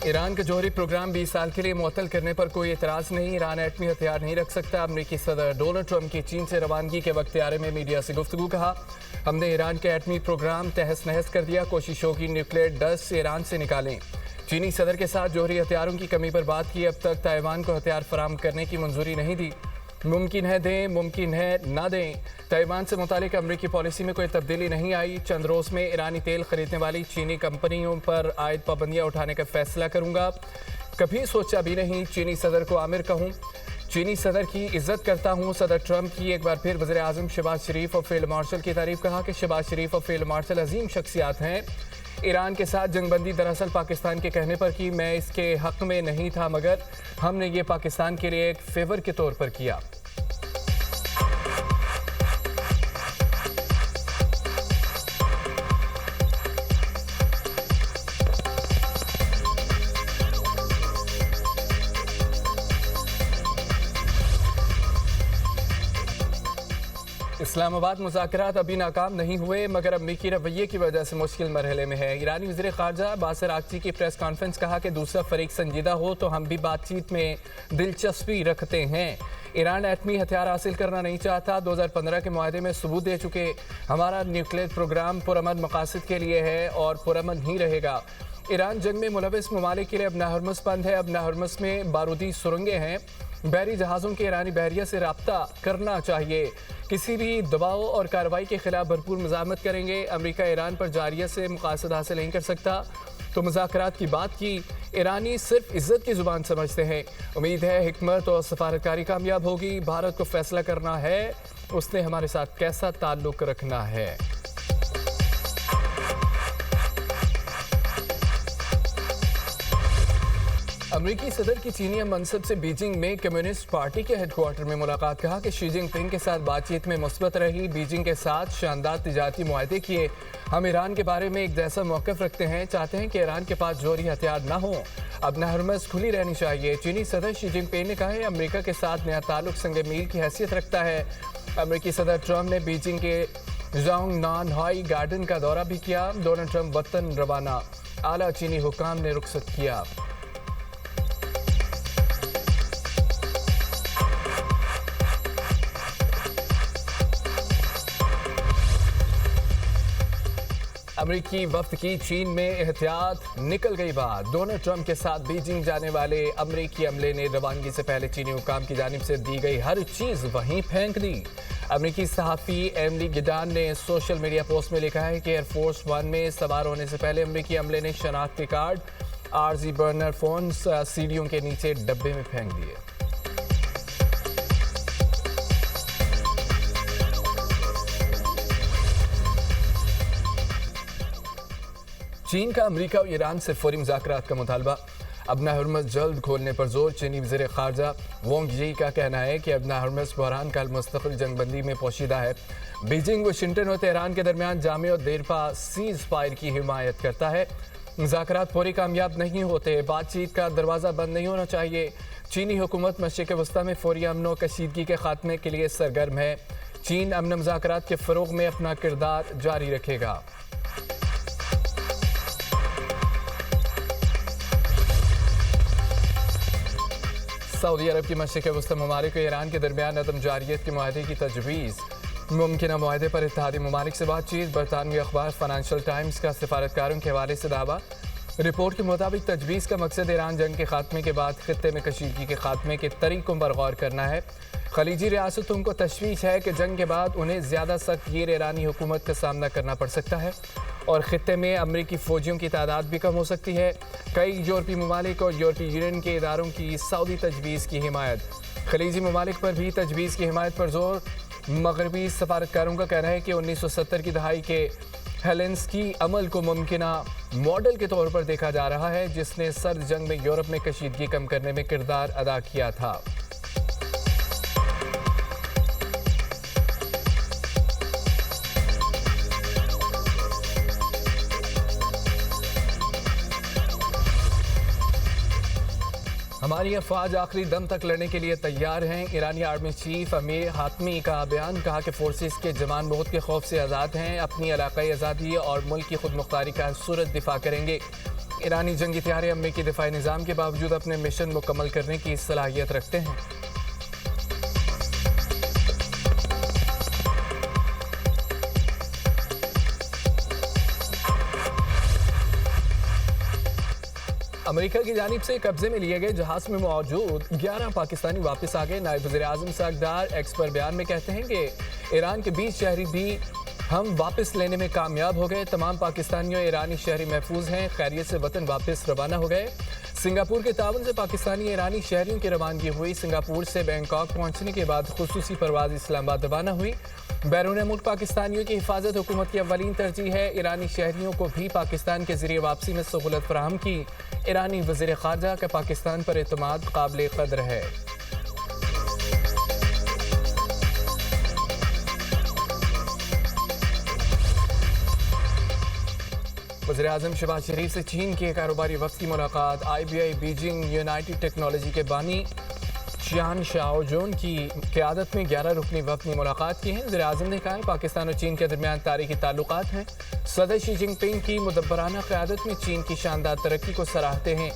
Iran का जौहरी programme 20 साल के लिए मुअत्तल करने पर कोई एतराज़ नहीं। ईरान एटमी हथियार नहीं रख सकता। अमरीकी सदर डोनाल्ड ट्रंप की चीन से रवानगी के वक्त त्यारे में मीडिया से गुफ्तगू। कहा, हमने ईरान के एटमी प्रोग्राम तहस नहस कर दिया। कोशिश होगी न्यूक्लियर डस्ट ईरान से निकालें। चीनी सदर के साथ जौहरी हथियारों की कमी पर बात की। अब तक ताइवान को हथियार फराहम करने की मंजूरी नहीं दी। मुमकिन है दें, मुमकिन है ना दें। ताइवान से मुतालिक अमरीकी पॉलिसी में कोई तब्दीली नहीं आई। चंद रोज़ में ईरानी तेल खरीदने वाली चीनी कंपनियों पर आयद पाबंदियां उठाने का फैसला करूंगा। कभी सोचा भी नहीं चीनी सदर को आमिर कहूं। चीनी सदर की इज्जत करता हूं। सदर ट्रंप की एक बार फिर वज़ीर आज़म शहबाज शरीफ और फील्ड मार्शल की तारीफ। कहा कि शहबाज शरीफ और फील्ड मार्शल अजीम शख्सियात हैं। ईरान के साथ जंगबंदी दरअसल पाकिस्तान के कहने पर की। मैं इसके हक में नहीं था, मगर हमने ये पाकिस्तान के लिए एक फेवर के तौर पर किया। इस्लामाबाद मुज़ाकरात अभी नाकाम नहीं हुए, मगर अमरीकी रवैये की वजह से मुश्किल मरहले में है। ईरानी वज़ीर ख़ारजा बासिर आगची की प्रेस कॉन्फ्रेंस। कहा कि दूसरा फरीक संजीदा हो तो हम भी बातचीत में दिलचस्पी रखते हैं। ईरान एटमी हथियार हासिल करना नहीं चाहता। 2015 के मुआहदे में सबूत दे चुके। हमारा न्यूक्लियर प्रोग्राम पुरअमन मकासद के लिए है और पुरअमन ही रहेगा। ईरान जंग में मुलविस ममालिक के लिए अब हरमुज़ बंद है। अब हरमुज़ में बारूदी सुरंगें हैं। बहरी जहाज़ों के ईरानी बहरिया से रब्ता करना चाहिए। किसी भी दबाव और कार्रवाई के खिलाफ भरपूर मज़ामत करेंगे। अमेरिका ईरान पर जारियत से मकासद हासिल नहीं कर सकता तो मुज़ाकरात की बात की। ईरानी सिर्फ इज्जत की ज़ुबान समझते हैं। उम्मीद है हिकमत और सफारतकारी कामयाब होगी। भारत को फैसला करना है उसने हमारे साथ कैसा ताल्लुक़ रखना है। अमरीकी सदर की चीनी मनसब से बीजिंग में कम्युनिस्ट पार्टी के हेडक्वार्टर में मुलाकात। कहा कि शी जिनपिंग के साथ बातचीत में मुस्बत रही। बीजिंग के साथ शानदार तिजारती मुआहदे किए। हम ईरान के बारे में एक जैसा मौक़िफ़ रखते हैं। चाहते हैं कि ईरान के पास जौहरी हथियार ना हो। अब हरमुज़ खुली रहनी चाहिए। चीनी सदर शी जिनपिंग ने कहा है अमरीका के साथ नया ताल्लुक़ संग मील की हैसियत रखता है। अमरीकी सदर ट्रंप ने बीजिंग के ज़ोंगनानहाई गार्डन का दौरा भी किया। डोनाल्ड ट्रंप वतन रवाना। आला चीनी हुकाम ने रुखसत किया। अमरीकी वफ्द की चीन में एहतियात निकल गई बात। डोनाल्ड ट्रंप के साथ बीजिंग जाने वाले अमरीकी अमले ने रवानगी से पहले चीनी हुकाम की जानिब से दी गई हर चीज़ वहीं फेंक दी। अमरीकी सहाफ़ी एमिली गिडान ने सोशल मीडिया पोस्ट में लिखा है कि एयरफोर्स वन में सवार होने से पहले अमरीकी अमले ने शनाख्ती कार्ड, आरजी बर्नर फोन सीढ़ियों के नीचे डब्बे में फेंक दिए। चीन का अमरीका और ईरान से फौरी मुज़ाकरात का मुतालबा। अब हरमुज़ जल्द खोलने पर जोर। चीनी वज़ीर ख़ारजा वोंग यी का कहना है कि अब हरमुज़ बहरान का मुस्तक़िल जंगबंदी में पोशीदा है। बीजिंग वाशिंगटन और तेहरान के दरमियान जामे और देरपा सीज़ फायर की हिमायत करता है। मुज़ाकरात पूरी कामयाब नहीं होते। बातचीत का दरवाज़ा बंद नहीं होना चाहिए। चीनी हुकूमत मशरिक़ वस्ता में फौरी अमन व कशीदगी के खात्मे के लिए सरगर्म है। चीन अमन मुज़ाकरात के फ़रोग़ में अपना किरदार जारी रखेगा। सऊदी अरब की मशरिक़ वस्ता ममालिक और ईरान के दरमियान अदम जारियत के मुआहदे की तजवीज़। मुमकिन मुआहदे पर इत्तेहादी ममालिक से बातचीत। बरतानवी अखबार फाइनेंशियल टाइम्स का सिफारतकारों के हवाले से दावा। रिपोर्ट के मुताबिक तजवीज़ का मकसद ईरान जंग के खात्मे के बाद खित्ते में कशीदगी के खात्मे के तरीक़ों पर गौर करना है। खलीजी रियासतों को तशवीश है कि जंग के बाद उन्हें ज़्यादा सख्त गिर ईरानी हुकूमत का सामना करना पड़ सकता है और खित्ते में अमरीकी फ़ौजियों की तादाद भी कम हो सकती है। कई यूरोपीय ममालिक और यूरोपीय यूनियन के इदारों की सऊदी तजवीज़ की हिमायत। खलीजी ममालिक पर भी तजवीज़ की हिमायत पर जोर। मगरबी सफारतकारों का कहना है कि 1970 की दहाई के हेलेंस्की अमल को मुमकिना मॉडल के तौर पर देखा जा रहा है, जिसने सर्द जंग में यूरोप में कशीदगी कम करने में किरदार अदा किया था। हमारी अफवाज आखिरी दम तक लड़ने के लिए तैयार हैं। ईरानी आर्मी चीफ अमीर हातमी का बयान। कहा कि फोर्सेस के जवान मौत के खौफ से आज़ाद हैं। अपनी इलाकाई आज़ादी और मुल्क की खुद मुख्तारी का सूरत दिफा करेंगे। ईरानी जंगी हथियार अमरीकी दिफाई निज़ाम के बावजूद अपने मिशन मुकम्मल करने की सलाहियत रखते हैं। अमेरिका की जानिब से कब्जे में लिए गए जहाज में मौजूद 11 पाकिस्तानी वापस आ गए। नायब वज़ीर-ए-आज़म सागदार एक्स पर बयान में कहते हैं कि ईरान के 20 शहरी भी हम वापस लेने में कामयाब हो गए। तमाम पाकिस्तानी और ईरानी शहरी महफूज हैं, खैरियत से वतन वापस रवाना हो गए। सिंगापुर के ताउन से पाकिस्तानी ईरानी शहरियों की रवानगी हुई। सिंगापुर से बैंकॉक पहुंचने के बाद खुसूसी परवाज इस्लामाबाद रवाना हुई। बैरून मुल्क पाकिस्तानियों की हिफाजत हुकूमत की अव्वलीन तरजीह है। ईरानी शहरियों को भी पाकिस्तान के जरिए वापसी में सहूलत फराहम की। ईरानी वज़ीर ख़ारजा का पाकिस्तान पर एतमाद काबिल क़द्र है। वज़ीर-ए-आज़म शहबाज शरीफ से चीन के कारोबारी वफ़द की मुलाकात। IBI बीजिंग यूनाइटेड टेक्नोलॉजी के बानी चियान शाओजोन की क़यादत में 11 रुकनी वफ़द ने मुलाकात की है। वज़ीर-ए-आज़म ने कहा पाकिस्तान और चीन के दरमियान तारीख़ी ताल्लुकात हैं। सदर शी जिनपिंग की मुदब्बराना क़यादत में चीन की शानदार तरक्की को सराहते हैं।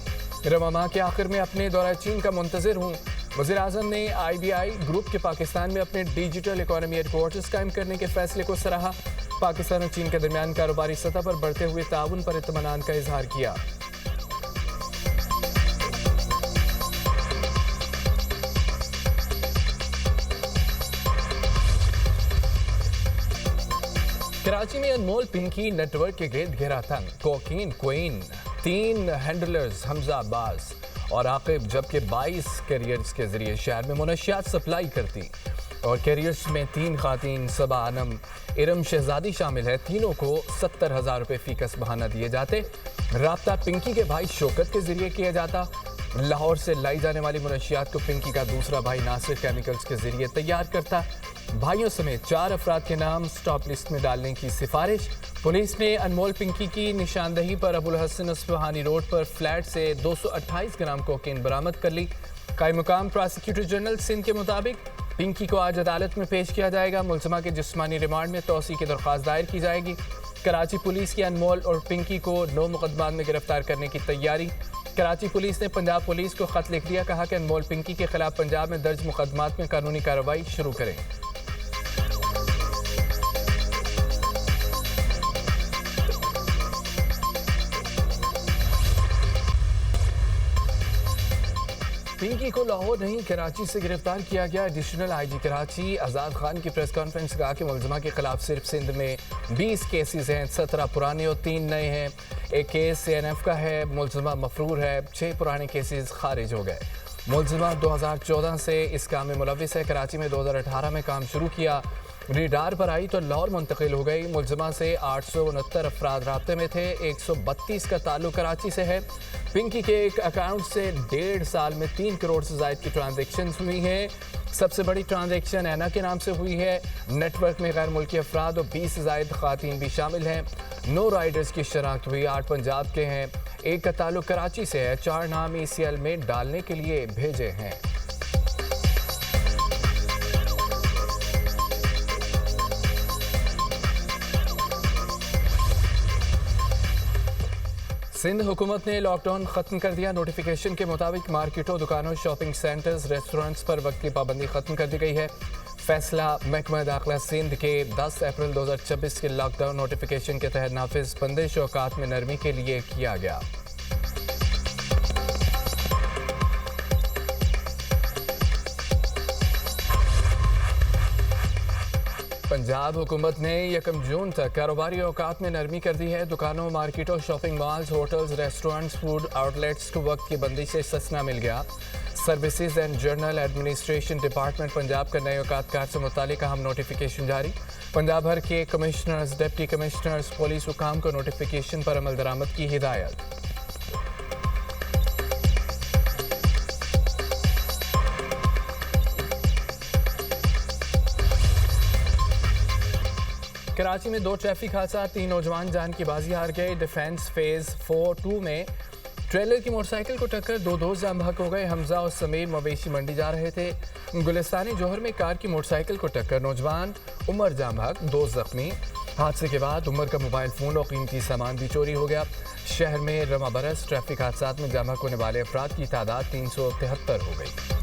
रवा माह के आखिर में अपने दौरा चीन का मुंतज़िर हूँ। वज़ीर-ए-आज़म ने IBI ग्रुप के पाकिस्तान में अपने डिजिटल इकोनॉमी हेडक्वार्टर्स कायम करने के फैसले को सराहा। पाकिस्तान और चीन के दरमियान कारोबारी सतह पर बढ़ते हुए ताउन पर इत्मीनान का इजहार किया। कराची में अनमोल पिंकी नेटवर्क के गिर्द घेरा तंग। Cocaine queen 3 handlers Hamza Abbas और आकिब, जबकि 22 कैरियर्स के जरिए शहर में मुनशियात सप्लाई करती। और कैरियर्स में 3 खातीन सबा आनम इरम शहजादी शामिल है। तीनों को 70,000 रुपये फीकस बहाना दिए जाते। राब्ता पिंकी के भाई शौकत के जरिए किया जाता। लाहौर से लाई जाने वाली मुनशियात को पिंकी का दूसरा भाई नासिर केमिकल्स के जरिए तैयार करता। भाइयों समेत 4 अफराद के नाम स्टॉप लिस्ट में डालने की सिफारिश। पुलिस ने अनमोल पिंकी की निशानदही पर अबुल हसन अस्फहानी रोड पर फ्लैट से 228 ग्राम कोकीन बरामद कर ली। कायम मुकाम प्रोसिक्यूटर जनरल सिंध के मुताबिक पिंकी को आज अदालत में पेश किया जाएगा। मुलजमा के जिस्मानी रिमांड में तौसी की दरख्वास्त दायर की जाएगी। कराची पुलिस की अनमोल और पिंकी को 9 मुकदमात में गिरफ्तार करने की तैयारी। कराची पुलिस ने पंजाब पुलिस को खत लिख दिया, कहा कि अनमोल पिंकी के खिलाफ पंजाब में दर्ज मुकदमात में कानूनी कार्रवाई शुरू करें। पिंकी को लाहौर नहीं कराची से गिरफ्तार किया गया। एडिशनल IG कराची आज़ाद खान की प्रेस कॉन्फ्रेंस कहा कि मुलजमा के खिलाफ सिर्फ सिंध में 20 केसेस हैं, 17 पुराने और 3 नए हैं। एक केस CNF का है, मुलजमा मफरूर है। 6 पुराने केसेस खारिज हो गए। मुलजमा 2014 से इस काम में मुलविस है। कराची में 2018 में काम शुरू किया, रेडार पर आई तो लाहौर मुंतकिल हो गई। मुलजमा से 869 अफराद राब्ते में थे। 132 का ताल्लुक कराची से है। पिंकी के एक अकाउंट से 1.5 साल में 3 करोड़ से ज़ायद की ट्रांजेक्शन हुई हैं। सबसे बड़ी ट्रांजेक्शन ऐना के नाम से हुई है। नेटवर्क में गैर मुल्की अफराद और 20 से ज़ायद खातीन भी शामिल हैं। 9 राइडर्स की शनाख्त हुई, 8 पंजाब के हैं। एक का ताल्लुक कराची से है। 4 नाम ECL में डालने के लिए भेजे हैं। सिंध हुकूमत ने लॉकडाउन खत्म कर दिया। नोटिफिकेशन के मुताबिक मार्केटों, दुकानों, शॉपिंग सेंटर्स, रेस्टोरेंट्स पर वक्त की पाबंदी खत्म कर दी गई है। फैसला महकमा दाखिला सिंध के 10 अप्रैल 2026 के लॉकडाउन नोटिफिकेशन के तहत नाफिज बंदिश औकात में नरमी के लिए किया गया। पंजाब हुकूमत ने 1 जून तक कारोबारी औकात में नरमी कर दी है। दुकानों, मार्केटों, shopping malls, hotels, restaurants, food outlets को वक्त की बंदिश से इस्तिस्ना मिल गया। Services and general administration department Punjab का नए औकातकार से मुतालिक अहम नोटिफिकेशन जारी। पंजाब भर के कमिश्नर्स, डिप्टी कमिश्नर्स, पुलिस हुकाम को नोटिफिकेशन पर अमल दरामद की हिदायत। कराची में 2 ट्रैफिक हादसा, 3 नौजवान जान की बाजी हार गए। डिफेंस फेज 4-2 में ट्रेलर की मोटरसाइकिल को टक्कर, 2 दोस्त जाम बहक हो गए। हमजा और समीर मवेशी मंडी जा रहे थे। गुलिस्तानी जौहर में कार की मोटरसाइकिल को टक्कर, नौजवान उमर जाम बहक, 2 जख्मी। हादसे के बाद उमर का मोबाइल फ़ोन और कीमती सामान भी चोरी हो गया। शहर में रमा बरस ट्रैफिक हादसात में जमा होने वाले अफराद की तादाद 373 हो गई।